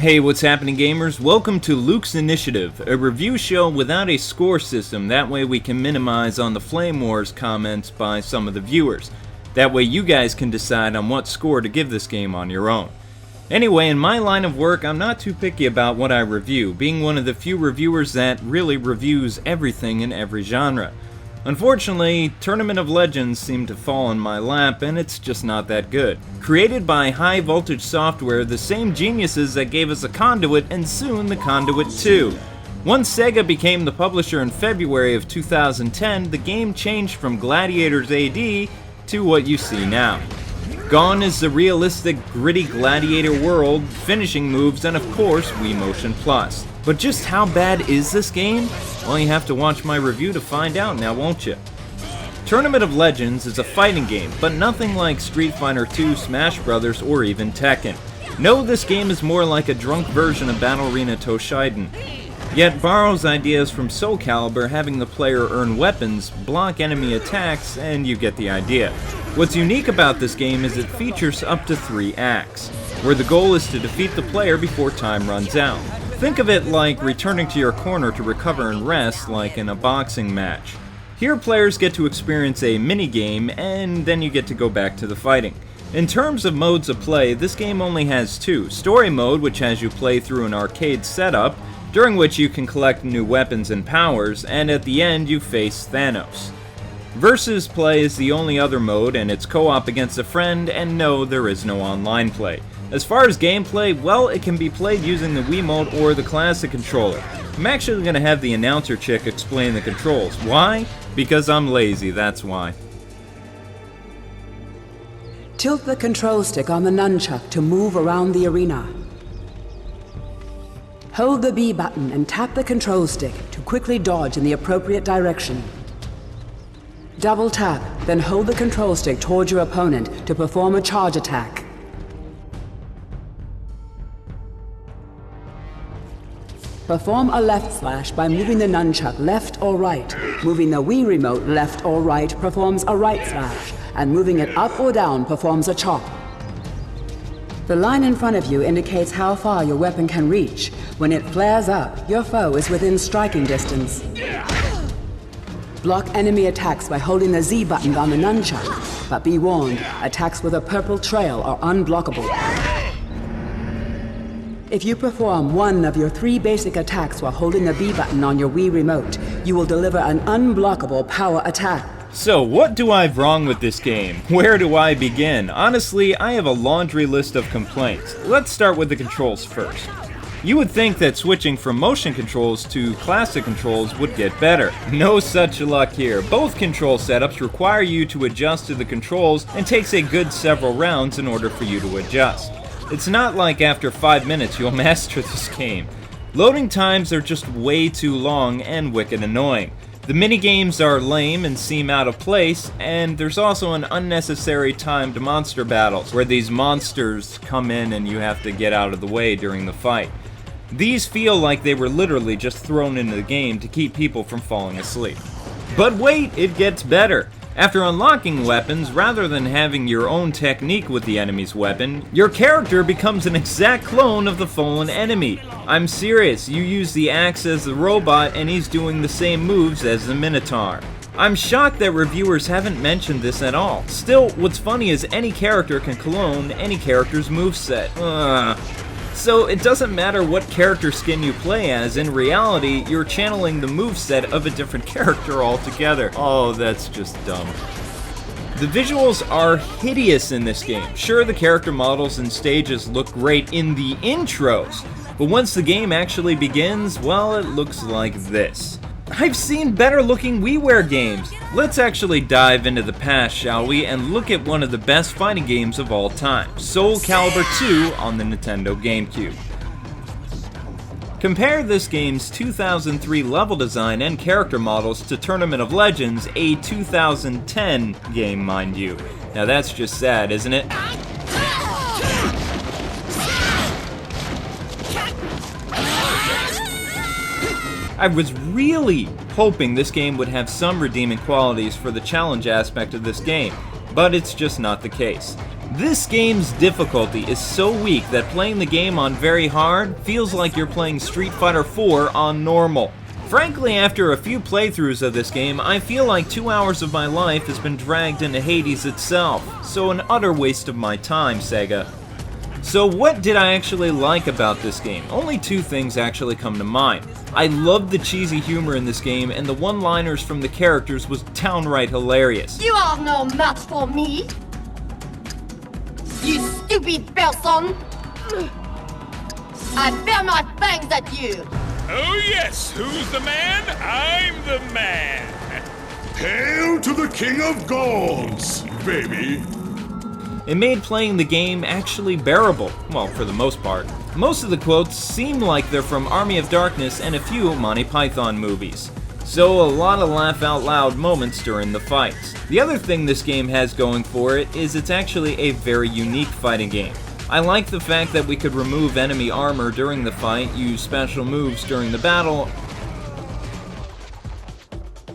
Hey, what's happening, gamers? Welcome to Luke's Initiative, a review show without a score system. That way we can minimize on the Flame Wars comments by some of the viewers. That way you guys can decide on what score to give this game on your own. Anyway, in my line of work, I'm not too picky about what I review, being one of the few reviewers that really reviews everything in every genre. Unfortunately, Tournament of Legends seemed to fall in my lap, and it's just not that good. Created by High Voltage Software, the same geniuses that gave us a Conduit and soon the Conduit 2. Once Sega became the publisher in February of 2010, the game changed from Gladiators AD to what you see now. Gone is the realistic, gritty Gladiator world, finishing moves, and of course, Wii Motion Plus. But just how bad is this game? Well, you have to watch my review to find out now, won't you? Tournament of Legends is a fighting game, but nothing like Street Fighter II, Smash Bros., or even Tekken. No, this game is more like a drunk version of Battle Arena Toshinden. Yet borrows ideas from Soul Calibur, having the player earn weapons, block enemy attacks, and you get the idea. What's unique about this game is it features up to 3 acts, where the goal is to defeat the player before time runs out. Think of it like returning to your corner to recover and rest, like in a boxing match. Here players get to experience a mini-game, and then you get to go back to the fighting. In terms of modes of play, this game only has 2. Story mode, which has you play through an arcade setup, during which you can collect new weapons and powers, and at the end you face Thanos. Versus play is the only other mode, and it's co-op against a friend, and no, there is no online play. As far as gameplay, well, it can be played using the Wiimote or the classic controller. I'm actually going to have the announcer chick explain the controls. Why? Because I'm lazy, that's why. Tilt the control stick on the nunchuck to move around the arena. Hold the B button and tap the control stick to quickly dodge in the appropriate direction. Double tap, then hold the control stick towards your opponent to perform a charge attack. Perform a left slash by moving the nunchuck left or right. Moving the Wii remote left or right performs a right slash, and moving it up or down performs a chop. The line in front of you indicates how far your weapon can reach. When it flares up, your foe is within striking distance. Block enemy attacks by holding the Z button on the nunchuck, but be warned, attacks with a purple trail are unblockable. If you perform one of your 3 basic attacks while holding the B button on your Wii remote, you will deliver an unblockable power attack. So, what do I have wrong with this game? Where do I begin? Honestly, I have a laundry list of complaints. Let's start with the controls first. You would think that switching from motion controls to classic controls would get better. No such luck here. Both control setups require you to adjust to the controls and takes a good several rounds in order for you to adjust. It's not like after 5 minutes you'll master this game. Loading times are just way too long and wicked annoying. The minigames are lame and seem out of place, and there's also an unnecessary timed monster battles, where these monsters come in and you have to get out of the way during the fight. These feel like they were literally just thrown into the game to keep people from falling asleep. But wait, it gets better. After unlocking weapons, rather than having your own technique with the enemy's weapon, your character becomes an exact clone of the fallen enemy. I'm serious, you use the axe as the robot and he's doing the same moves as the Minotaur. I'm shocked that reviewers haven't mentioned this at all. Still, what's funny is any character can clone any character's moveset. So it doesn't matter what character skin you play as, in reality, you're channeling the moveset of a different character altogether. Oh, that's just dumb. The visuals are hideous in this game. Sure, the character models and stages look great in the intros, but once the game actually begins, well, it looks like this. I've seen better looking WiiWare games. Let's actually dive into the past, shall we, and look at one of the best fighting games of all time, Soul Calibur 2 on the Nintendo GameCube. Compare this game's 2003 level design and character models to Tournament of Legends, a 2010 game, mind you. Now that's just sad, isn't it? I was really hoping this game would have some redeeming qualities for the challenge aspect of this game. but it's just not the case. This game's difficulty is so weak that playing the game on very hard feels like you're playing Street Fighter 4 on normal. Frankly, after a few playthroughs of this game, I feel like 2 hours of my life has been dragged into Hades itself, so an utter waste of my time, Sega. So what did I actually like about this game? Only two things actually come to mind. I loved the cheesy humor in this game, and the one-liners from the characters was downright hilarious. You are no match for me, you stupid person! I bear my fangs at you! Oh yes, who's the man? I'm the man! Hail to the King of Gauls, baby! It made playing the game actually bearable, well, for the most part. Most of the quotes seem like they're from Army of Darkness and a few Monty Python movies. So a lot of laugh out loud moments during the fights. The other thing this game has going for it is it's actually a very unique fighting game. I like the fact that we could remove enemy armor during the fight, use special moves during the battle,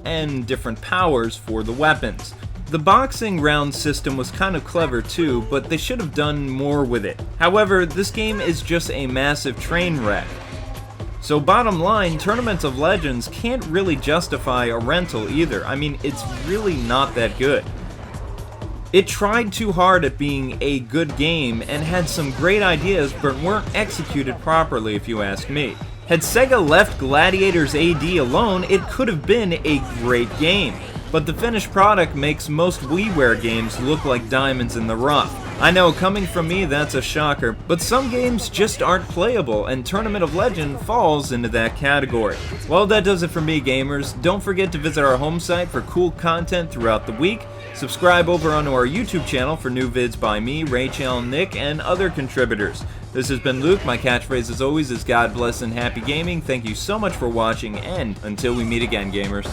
and different powers for the weapons. The boxing round system was kind of clever too, but they should have done more with it. However, this game is just a massive train wreck. So bottom line, Tournament of Legends can't really justify a rental either. I mean, it's really not that good. It tried too hard at being a good game and had some great ideas but weren't executed properly if you ask me. Had Sega left Gladiators AD alone, it could have been a great game. But the finished product makes most WiiWare games look like diamonds in the rough. I know, coming from me, that's a shocker, but some games just aren't playable, and Tournament of Legend falls into that category. Well, that does it for me, gamers. Don't forget to visit our home site for cool content throughout the week. Subscribe over onto our YouTube channel for new vids by me, Rachel, Nick, and other contributors. This has been Luke. My catchphrase as always is God bless and happy gaming. Thank you so much for watching, and until we meet again, gamers.